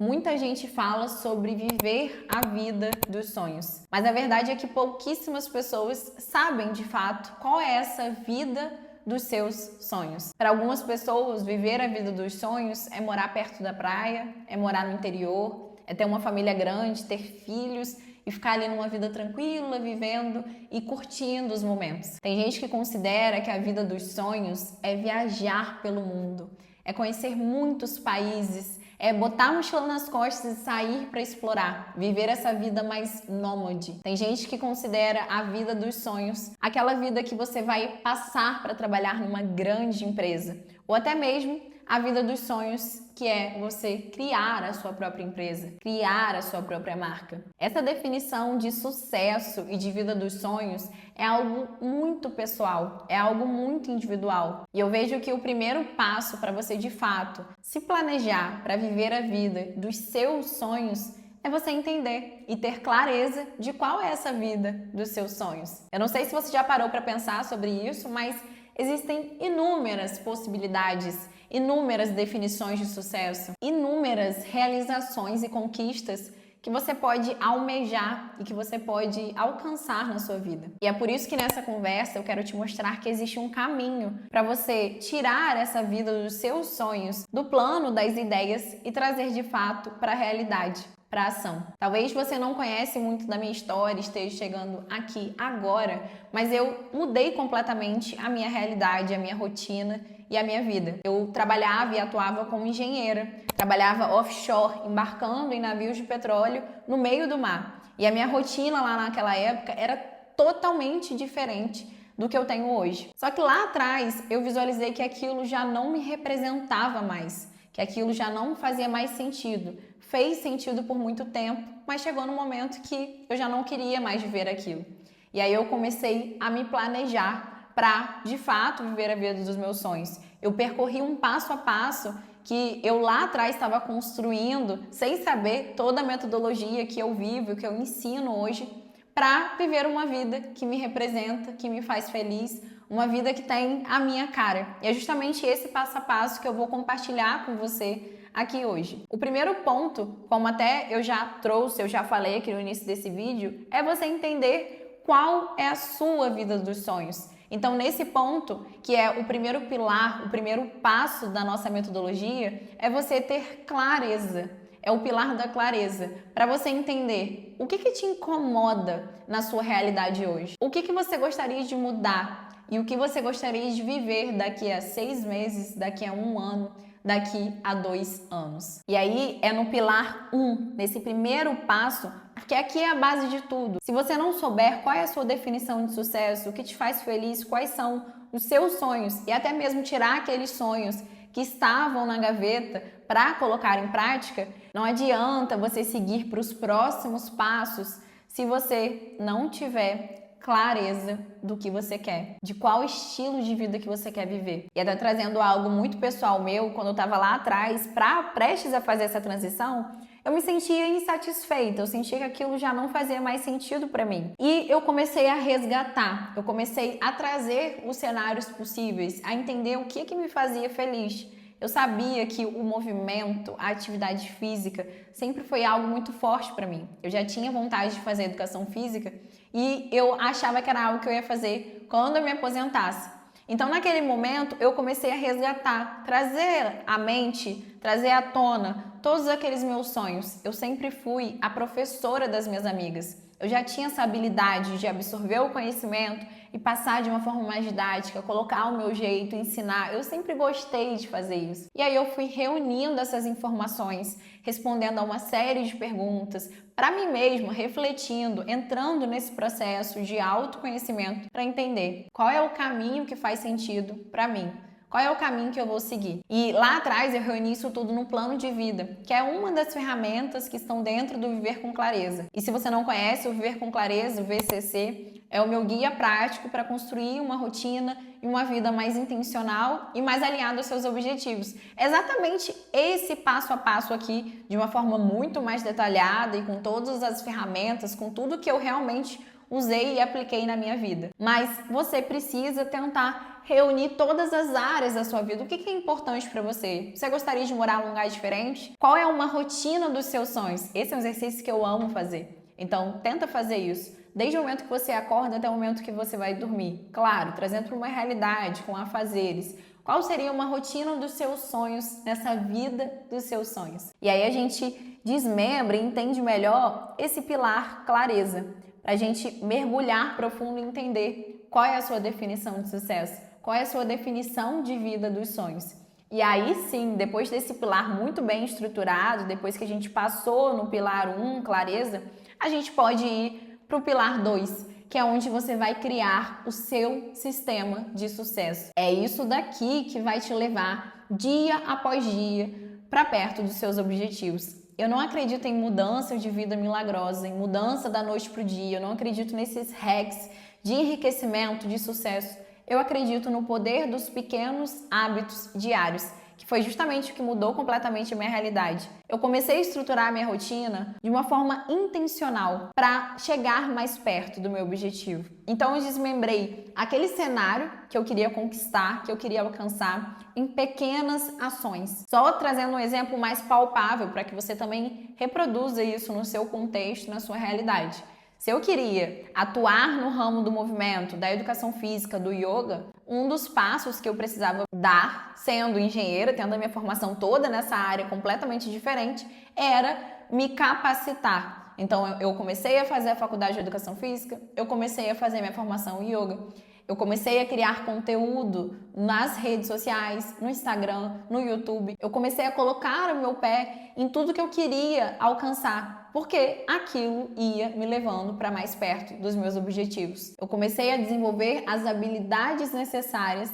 Muita gente fala sobre viver a vida dos sonhos, mas a verdade é que pouquíssimas pessoas sabem de fato qual é essa vida dos seus sonhos. Para algumas pessoas, viver a vida dos sonhos é morar perto da praia, é morar no interior, é ter uma família grande, ter filhos e ficar ali numa vida tranquila, vivendo e curtindo os momentos. Tem gente que considera que a vida dos sonhos é viajar pelo mundo, é conhecer muitos países, é botar a mochila nas costas e sair para explorar, viver essa vida mais nômade. Tem gente que considera a vida dos sonhos aquela vida que você vai passar para trabalhar numa grande empresa, ou até mesmo a vida dos sonhos, que é você criar a sua própria empresa, criar a sua própria marca. Essa definição de sucesso e de vida dos sonhos é algo muito pessoal, é algo muito individual. E eu vejo que o primeiro passo para você, de fato, se planejar para viver a vida dos seus sonhos é você entender e ter clareza de qual é essa vida dos seus sonhos. Eu não sei se você já parou para pensar sobre isso, mas existem inúmeras possibilidades, inúmeras definições de sucesso, inúmeras realizações e conquistas que você pode almejar e que você pode alcançar na sua vida. E é por isso que nessa conversa eu quero te mostrar que existe um caminho para você tirar essa vida dos seus sonhos do plano das ideias e trazer de fato para a realidade, para a ação. Talvez você não conhece muito da minha história, esteja chegando aqui agora, mas eu mudei completamente a minha realidade, a minha rotina e a minha vida. Eu trabalhava e atuava como engenheira, trabalhava offshore, embarcando em navios de petróleo no meio do mar. E a minha rotina lá naquela época era totalmente diferente do que eu tenho hoje. Só que lá atrás eu visualizei que aquilo já não me representava mais, que aquilo já não fazia mais sentido. Fez sentido por muito tempo, mas chegou no momento que eu já não queria mais viver aquilo. E aí eu comecei a me planejar para, de fato, viver a vida dos meus sonhos. Eu percorri um passo a passo que eu lá atrás estava construindo, sem saber toda a metodologia que eu vivo, que eu ensino hoje, para viver uma vida que me representa, que me faz feliz, uma vida que tem a minha cara. E é justamente esse passo a passo que eu vou compartilhar com você aqui hoje. O primeiro ponto, como até eu já trouxe, eu já falei aqui no início desse vídeo, é você entender qual é a sua vida dos sonhos. Então, nesse ponto, que é o primeiro pilar, o primeiro passo da nossa metodologia, é você ter clareza. É o pilar da clareza, para você entender o que te incomoda na sua realidade hoje. O que você gostaria de mudar e o que você gostaria de viver daqui a 6 meses, daqui a 1 ano, daqui a 2 anos. E aí é no pilar 1, nesse primeiro passo, porque aqui é a base de tudo. Se você não souber qual é a sua definição de sucesso, o que te faz feliz, quais são os seus sonhos e até mesmo tirar aqueles sonhos que estavam na gaveta para colocar em prática, não adianta você seguir para os próximos passos se você não tiver clareza do que você quer, de qual estilo de vida que você quer viver. E até trazendo algo muito pessoal meu, quando eu estava lá atrás, prestes a fazer essa transição, eu me sentia insatisfeita, eu sentia que aquilo já não fazia mais sentido para mim. E eu comecei a resgatar, eu comecei a trazer os cenários possíveis, a entender o que me fazia feliz. Eu sabia que o movimento, a atividade física sempre foi algo muito forte para mim. Eu já tinha vontade de fazer educação física e eu achava que era algo que eu ia fazer quando eu me aposentasse. Então, naquele momento, eu comecei a resgatar, trazer à mente, trazer à tona todos aqueles meus sonhos. Eu sempre fui a professora das minhas amigas. Eu já tinha essa habilidade de absorver o conhecimento e passar de uma forma mais didática, colocar o meu jeito, ensinar. Eu sempre gostei de fazer isso. E aí eu fui reunindo essas informações, respondendo a uma série de perguntas, para mim mesma, refletindo, entrando nesse processo de autoconhecimento para entender qual é o caminho que faz sentido para mim. Qual é o caminho que eu vou seguir? E lá atrás eu reuni isso tudo no plano de vida, que é uma das ferramentas que estão dentro do Viver com Clareza. E se você não conhece o Viver com Clareza, o VCC, é o meu guia prático para construir uma rotina e uma vida mais intencional e mais alinhada aos seus objetivos. É exatamente esse passo a passo aqui, de uma forma muito mais detalhada e com todas as ferramentas, com tudo que eu realmente usei e apliquei na minha vida. Mas você precisa tentar reunir todas as áreas da sua vida. O que é importante para você? Você gostaria de morar em um lugar diferente? Qual é uma rotina dos seus sonhos? Esse é um exercício que eu amo fazer. Então, tenta fazer isso. Desde o momento que você acorda até o momento que você vai dormir. Claro, trazendo para uma realidade, com afazeres. Qual seria uma rotina dos seus sonhos nessa vida dos seus sonhos? E aí a gente desmembra e entende melhor esse pilar clareza, para a gente mergulhar profundo e entender qual é a sua definição de sucesso, qual é a sua definição de vida dos sonhos. E aí sim, depois desse pilar muito bem estruturado, depois que a gente passou no pilar 1, clareza, a gente pode ir para o pilar 2, que é onde você vai criar o seu sistema de sucesso. É isso daqui que vai te levar dia após dia para perto dos seus objetivos. Eu não acredito em mudança de vida milagrosa, em mudança da noite para o dia. Eu não acredito nesses hacks de enriquecimento, de sucesso. Eu acredito no poder dos pequenos hábitos diários, que foi justamente o que mudou completamente a minha realidade. Eu comecei a estruturar a minha rotina de uma forma intencional para chegar mais perto do meu objetivo. Então eu desmembrei aquele cenário que eu queria conquistar, que eu queria alcançar, em pequenas ações. Só trazendo um exemplo mais palpável para que você também reproduza isso no seu contexto, na sua realidade. Se eu queria atuar no ramo do movimento, da educação física, do yoga, um dos passos que eu precisava dar, sendo engenheira, tendo a minha formação toda nessa área completamente diferente, era me capacitar. Então, eu comecei a fazer a faculdade de educação física, eu comecei a fazer minha formação em yoga, eu comecei a criar conteúdo nas redes sociais, no Instagram, no YouTube. Eu comecei a colocar o meu pé em tudo que eu queria alcançar, porque aquilo ia me levando para mais perto dos meus objetivos. Eu comecei a desenvolver as habilidades necessárias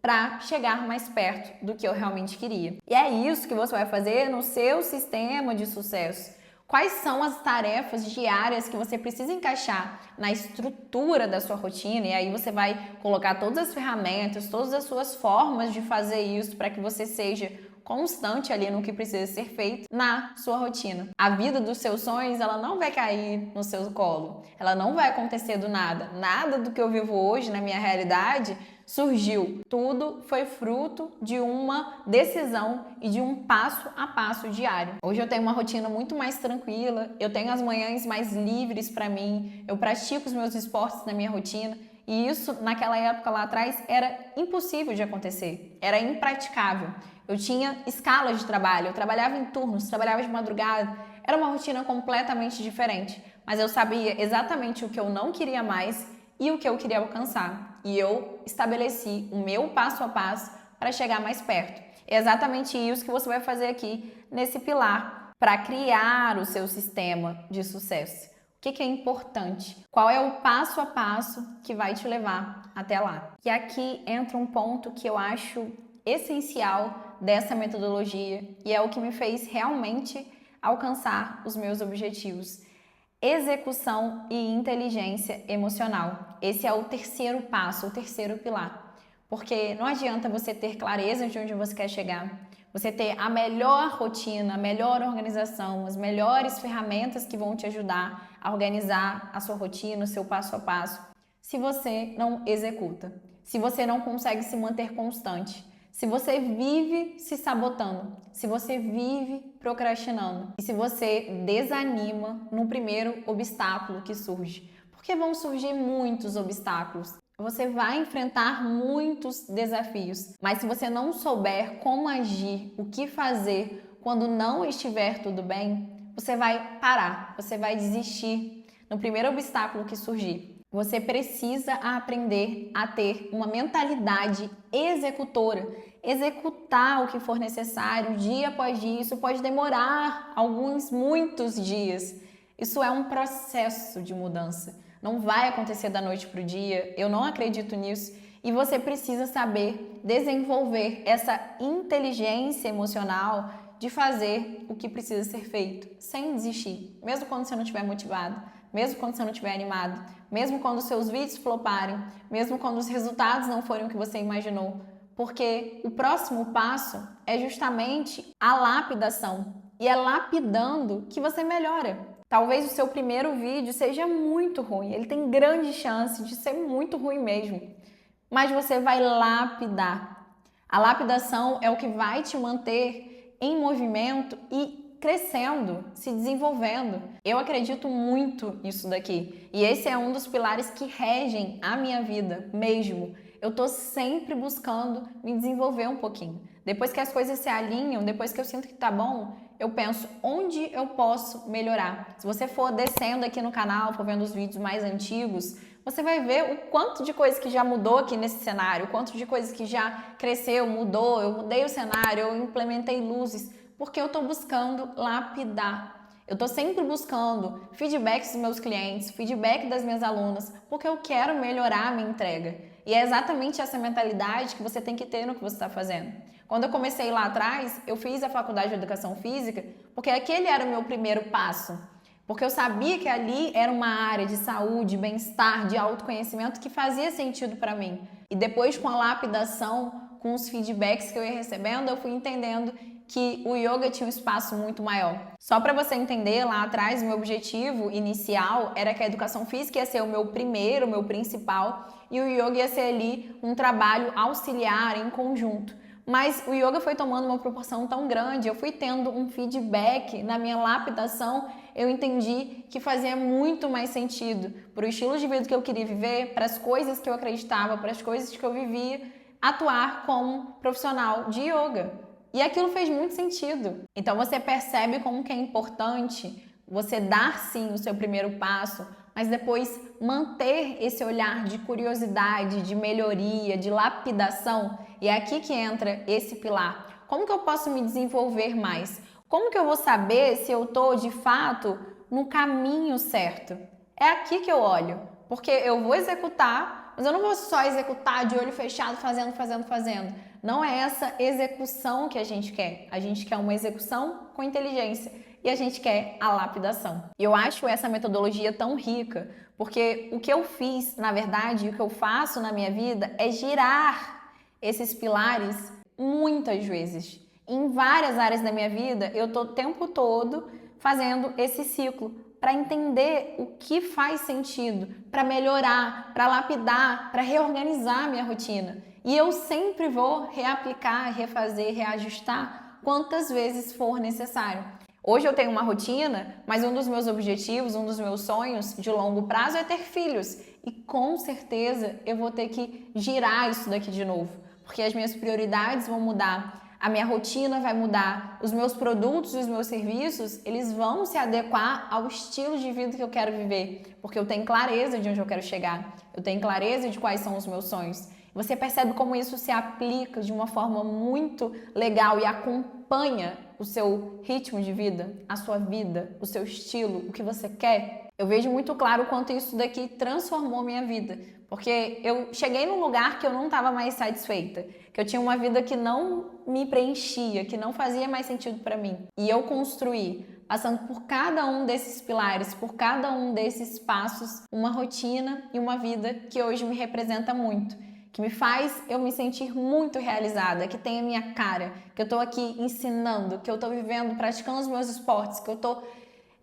para chegar mais perto do que eu realmente queria. E é isso que você vai fazer no seu sistema de sucesso. Quais são as tarefas diárias que você precisa encaixar na estrutura da sua rotina? E aí você vai colocar todas as ferramentas, todas as suas formas de fazer isso para que você seja constante ali no que precisa ser feito na sua rotina. A vida dos seus sonhos, ela não vai cair no seu colo. Ela não vai acontecer do nada. Nada do que eu vivo hoje na minha realidade surgiu. Tudo foi fruto de uma decisão e de um passo a passo diário. Hoje eu tenho uma rotina muito mais tranquila, eu tenho as manhãs mais livres para mim, eu pratico os meus esportes na minha rotina. E isso, naquela época lá atrás, era impossível de acontecer, era impraticável. Eu tinha escalas de trabalho, eu trabalhava em turnos, trabalhava de madrugada, era uma rotina completamente diferente. Mas eu sabia exatamente o que eu não queria mais e o que eu queria alcançar. E eu estabeleci o meu passo a passo para chegar mais perto. É exatamente isso que você vai fazer aqui nesse pilar para criar o seu sistema de sucesso. O que é importante? Qual é o passo a passo que vai te levar até lá? E aqui entra um ponto que eu acho essencial dessa metodologia e é o que me fez realmente alcançar os meus objetivos. Execução e inteligência emocional. Esse é o terceiro passo, o terceiro pilar. Porque não adianta você ter clareza de onde você quer chegar, você ter a melhor rotina, a melhor organização, as melhores ferramentas que vão te ajudar a organizar a sua rotina, o seu passo a passo, se você não executa, se você não consegue se manter constante, se você vive se sabotando, se você vive procrastinando e se você desanima no primeiro obstáculo que surge. Porque vão surgir muitos obstáculos. Você vai enfrentar muitos desafios, mas se você não souber como agir, o que fazer quando não estiver tudo bem, você vai parar, você vai desistir no primeiro obstáculo que surgir. Você precisa aprender a ter uma mentalidade executora, executar o que for necessário dia após dia. Isso pode demorar muitos dias. Isso é um processo de mudança. Não vai acontecer da noite para o dia, eu não acredito nisso. E você precisa saber desenvolver essa inteligência emocional de fazer o que precisa ser feito, sem desistir. Mesmo quando você não estiver motivado, mesmo quando você não estiver animado, mesmo quando os seus vídeos floparem, mesmo quando os resultados não forem o que você imaginou. Porque o próximo passo é justamente a lapidação E é lapidando que você melhora. Talvez o seu primeiro vídeo seja muito ruim, ele tem grande chance de ser muito ruim mesmo, mas você vai lapidar. A lapidação é o que vai te manter em movimento e crescendo, se desenvolvendo. Eu acredito muito nisso daqui. E esse é um dos pilares que regem a minha vida mesmo. Eu tô sempre buscando me desenvolver um pouquinho. Depois que as coisas se alinham, depois que eu sinto que tá bom, eu penso onde eu posso melhorar. Se você for descendo aqui no canal, for vendo os vídeos mais antigos, você vai ver o quanto de coisa que já mudou aqui nesse cenário, o quanto de coisas que já cresceu, mudou, eu mudei o cenário, eu implementei luzes, porque eu estou buscando lapidar. Eu estou sempre buscando feedbacks dos meus clientes, feedback das minhas alunas, porque eu quero melhorar a minha entrega. E é exatamente essa mentalidade que você tem que ter no que você está fazendo. Quando eu comecei lá atrás, eu fiz a faculdade de Educação Física, porque aquele era o meu primeiro passo. Porque eu sabia que ali era uma área de saúde, bem-estar, de autoconhecimento que fazia sentido para mim. E depois, com a lapidação, com os feedbacks que eu ia recebendo, eu fui entendendo que o yoga tinha um espaço muito maior. Só para você entender, lá atrás, o meu objetivo inicial era que a educação física ia ser o meu primeiro, o meu principal, e o yoga ia ser ali um trabalho auxiliar em conjunto. Mas o yoga foi tomando uma proporção tão grande, eu fui tendo um feedback na minha lapidação, eu entendi que fazia muito mais sentido para o estilo de vida que eu queria viver, para as coisas que eu acreditava, para as coisas que eu vivia, atuar como profissional de yoga. E aquilo fez muito sentido. Então você percebe como que é importante você dar sim o seu primeiro passo, mas depois manter esse olhar de curiosidade, de melhoria, de lapidação. E é aqui que entra esse pilar. Como que eu posso me desenvolver mais? Como que eu vou saber se eu estou, de fato, no caminho certo? É aqui que eu olho, porque eu vou executar, mas eu não vou só executar de olho fechado, fazendo. Não é essa execução que a gente quer. A gente quer uma execução com inteligência. E a gente quer a lapidação. E eu acho essa metodologia tão rica, porque o que eu fiz, na verdade, e o que eu faço na minha vida é girar esses pilares muitas vezes. Em várias áreas da minha vida, eu estou o tempo todo fazendo esse ciclo para entender o que faz sentido, para melhorar, para lapidar, para reorganizar a minha rotina. E eu sempre vou reaplicar, refazer, reajustar quantas vezes for necessário. Hoje eu tenho uma rotina, mas um dos meus objetivos, um dos meus sonhos de longo prazo é ter filhos. E com certeza eu vou ter que girar isso daqui de novo, porque as minhas prioridades vão mudar, a minha rotina vai mudar, os meus produtos e os meus serviços, eles vão se adequar ao estilo de vida que eu quero viver, porque eu tenho clareza de onde eu quero chegar, eu tenho clareza de quais são os meus sonhos. Você percebe como isso se aplica de uma forma muito legal e acompanha o seu ritmo de vida, a sua vida, o seu estilo, o que você quer? Eu vejo muito claro o quanto isso daqui transformou minha vida, porque eu cheguei num lugar que eu não estava mais satisfeita, que eu tinha uma vida que não me preenchia, que não fazia mais sentido para mim. E eu construí, passando por cada um desses pilares, por cada um desses passos, uma rotina e uma vida que hoje me representa muito, que me faz eu me sentir muito realizada, que tem a minha cara, que eu tô aqui ensinando, que eu tô vivendo, praticando os meus esportes, que eu tô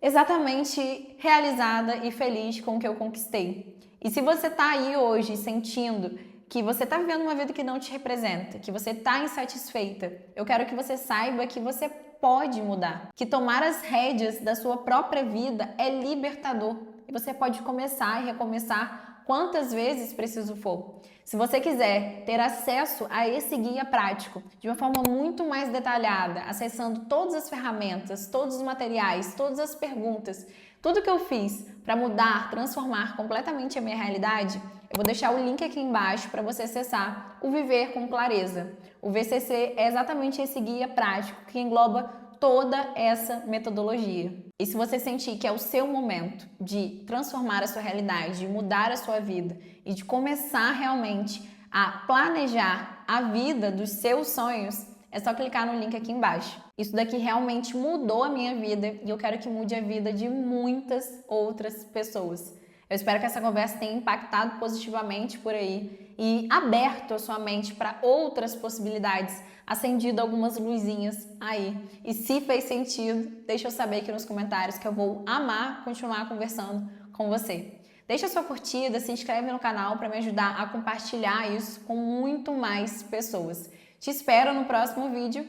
exatamente realizada e feliz com o que eu conquistei. E se você tá aí hoje sentindo que você tá vivendo uma vida que não te representa, que você tá insatisfeita, eu quero que você saiba que você pode mudar, que tomar as rédeas da sua própria vida é libertador e você pode começar e recomeçar quantas vezes preciso for. Se você quiser ter acesso a esse guia prático de uma forma muito mais detalhada, acessando todas as ferramentas, todos os materiais, todas as perguntas, tudo que eu fiz para mudar, transformar completamente a minha realidade, eu vou deixar o link aqui embaixo para você acessar o Viver com Clareza. O VCC é exatamente esse guia prático que engloba toda essa metodologia. E se você sentir que é o seu momento de transformar a sua realidade, de mudar a sua vida e de começar realmente a planejar a vida dos seus sonhos, é só clicar no link aqui embaixo. Isso daqui realmente mudou a minha vida e eu quero que mude a vida de muitas outras pessoas. Eu espero que essa conversa tenha impactado positivamente por aí e aberto a sua mente para outras possibilidades, acendido algumas luzinhas aí. E se fez sentido, deixa eu saber aqui nos comentários que eu vou amar continuar conversando com você. Deixa a sua curtida, se inscreve no canal para me ajudar a compartilhar isso com muito mais pessoas. Te espero no próximo vídeo.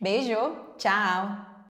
Beijo, tchau!